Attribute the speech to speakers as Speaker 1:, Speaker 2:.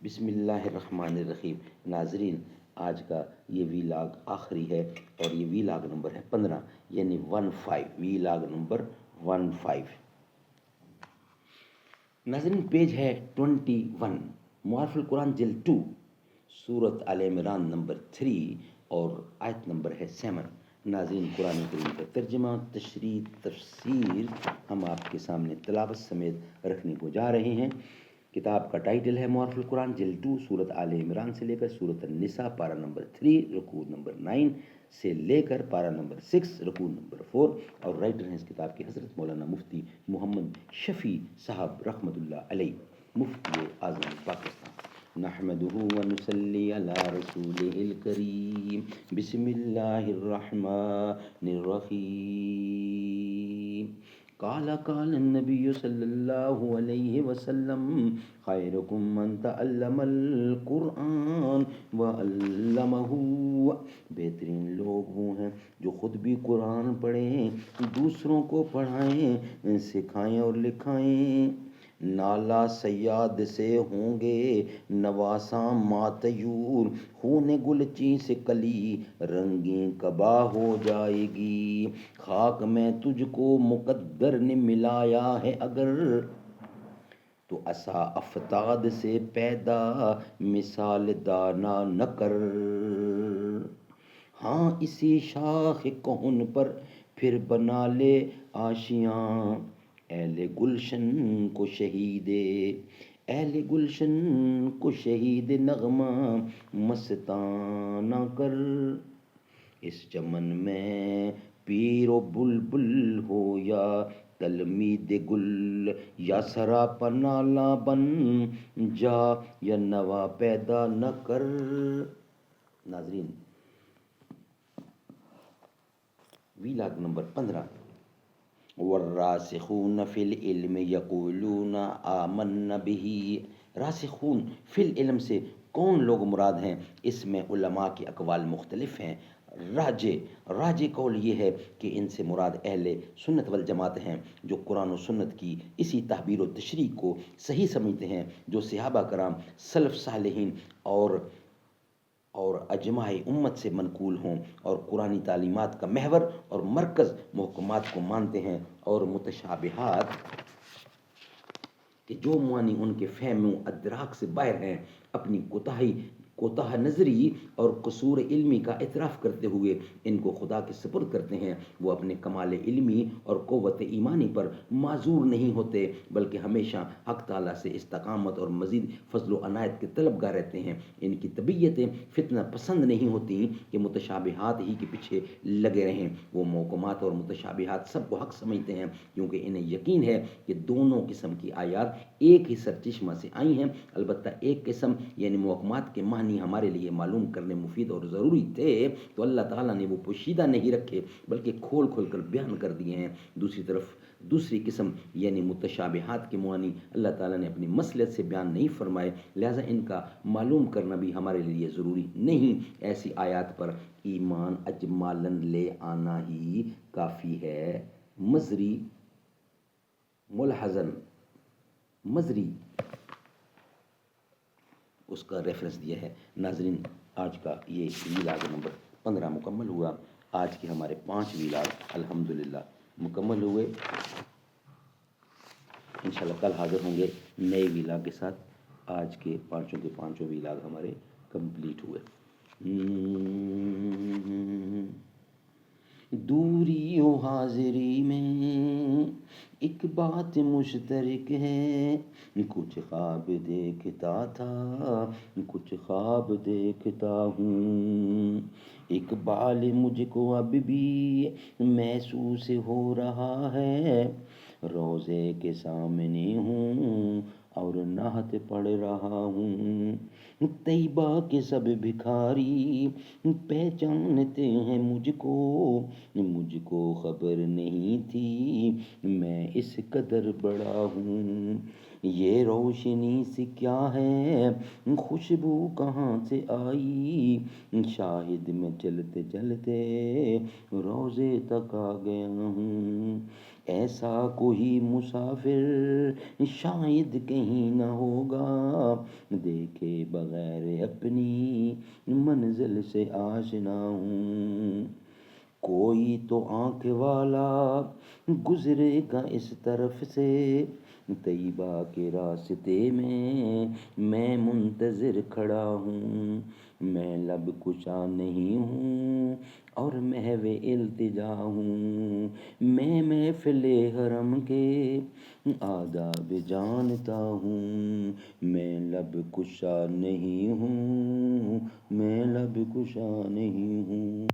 Speaker 1: بسم اللہ الرحمن الرحیم۔ ناظرین، آج کا یہ ویلاگ آخری ہے اور یہ ویلاگ نمبر ہے 15، یعنی 15، ویلاگ نمبر 15۔ ناظرین، پیج ہے 21، معارف القرآن جلد 2، سورت آل عمران نمبر 3 اور آیت نمبر ہے 7۔ ناظرین، قرآن کریم کا ترجمہ، تشریح، تفسیر ہم آپ کے سامنے تلاوت سمیت رکھنے کو جا رہے ہیں۔ کتاب کا ٹائٹل ہے معارف القرآن جلد 2، سورت آل عمران سے لے کر سورت النساء پارہ نمبر 3 رکوع نمبر 9 سے لے کر پارہ نمبر 6 رکوع نمبر 4، اور رائٹر ہیں اس کتاب کے حضرت مولانا مفتی محمد شفیع صاحب رحمۃ اللہ علیہ، مفتی اعظم پاکستان۔ نحمده ونصلي على رسوله الكريم، بسم الله الرحمن الرحيم۔ قال النبي صلی اللہ علیہ وسلم، خیرکم من تعلم القرآن وعلمہ۔ بہترین لوگ وہ ہیں جو خود بھی قرآن پڑھیں، دوسروں کو پڑھائیں، سکھائیں اور لکھائیں۔ نالا سیاد سے ہوں گے نواساں ماتیور، خون گلچی سے کلی رنگیں کبا ہو جائے گی۔ خاک میں تجھ کو مقدر نے ملایا ہے اگر، تو عصا افتاد سے پیدا مثال دانا نہ کر۔ ہاں اسی شاخ کہن پر پھر بنا لے آشیاں، اہل گلشن کو شہید نغمہ مستانہ کر۔ اس چمن میں پیر و بلبل ہو یا تلمید گل، یا سراپا نالا بن جا یا نوا پیدا نہ کر۔ ناظرین، ویلاگ نمبر 15۔ والراسخون فی العلم یقولون آمنا بہ۔ راسخون فی العلم سے کون لوگ مراد ہیں؟ اس میں علماء کے اقوال مختلف ہیں۔ راجح قول یہ ہے کہ ان سے مراد اہل سنت والجماعت ہیں، جو قرآن و سنت کی اسی تعبیر و تشریح کو صحیح سمجھتے ہیں جو صحابہ کرام، سلف صالحین اور اجماع امت سے منقول ہوں، اور قرآنی تعلیمات کا محور اور مرکز محکمات کو مانتے ہیں، اور متشابہات کہ جو معانی ان کے فہم و ادراک سے باہر ہیں، اپنی کوتاہ نظری اور قصور علمی کا اعتراف کرتے ہوئے ان کو خدا کے سپرد کرتے ہیں۔ وہ اپنے کمال علمی اور قوت ایمانی پر معذور نہیں ہوتے، بلکہ ہمیشہ حق تعالیٰ سے استقامت اور مزید فضل و عنایت کے طلبگار رہتے ہیں۔ ان کی طبیعتیں فتنہ پسند نہیں ہوتی کہ متشابہات ہی کے پیچھے لگے رہیں۔ وہ محکمات اور متشابہات سب کو حق سمجھتے ہیں، کیونکہ انہیں یقین ہے کہ دونوں قسم کی آیات ایک ہی سرچشمہ سے آئی ہیں۔ البتہ ایک قسم یعنی محکمات کے معنی ہمارے لیے معلوم کرنے مفید اور ضروری تھے، تو اللہ تعالیٰ نے وہ پوشیدہ نہیں رکھے بلکہ کھول کر بیان کر دیے ہیں۔ دوسری قسم یعنی متشابہات کے معنی اللہ تعالیٰ نے اپنی مصلحت سے بیان نہیں فرمائے، لہذا ان کا معلوم کرنا بھی ہمارے لیے ضروری نہیں۔ ایسی آیات پر ایمان اجمالاً لے آنا ہی کافی ہے۔ مزری اس کا ریفرنس دیا ہے۔ ناظرین، آج کا یہ ویلاگ نمبر 15 مکمل ہوا۔ آج کے ہمارے 5 ویلاگ الحمدللہ مکمل ہوئے۔ انشاءاللہ کل حاضر ہوں گے نئے ویلاگ کے ساتھ۔ آج کے پانچوں ویلاگ ہمارے کمپلیٹ ہوئے۔ دوری و حاضری میں ایک بات مشترک ہے، کچھ خواب دیکھتا تھا، کچھ خواب دیکھتا ہوں۔ اقبال مجھ کو اب بھی محسوس ہو رہا ہے، روضے کے سامنے ہوں اور نعت پڑھ رہا ہوں۔ طیبہ کے سب بھکاری پہچانتے ہیں مجھ کو خبر نہیں تھی میں اس قدر بڑا ہوں۔ یہ روشنی سی کیا ہے، خوشبو کہاں سے آئی، شاہد میں چلتے چلتے روضے تک آ گیا ہوں۔ ایسا کوئی مسافر شاید کہیں نہ ہوگا، دیکھے بغیر اپنی منزل سے آشنا ہوں۔ کوئی تو آنکھ والا گزرے گا اس طرف سے، طیبہ کے راستے میں منتظر کھڑا ہوں۔ میں لب کشا نہیں ہوں اور محو التجا ہوں، میں محفل حرم کے آداب جانتا ہوں۔ میں لب کشا نہیں ہوں، میں لب کشا نہیں ہوں۔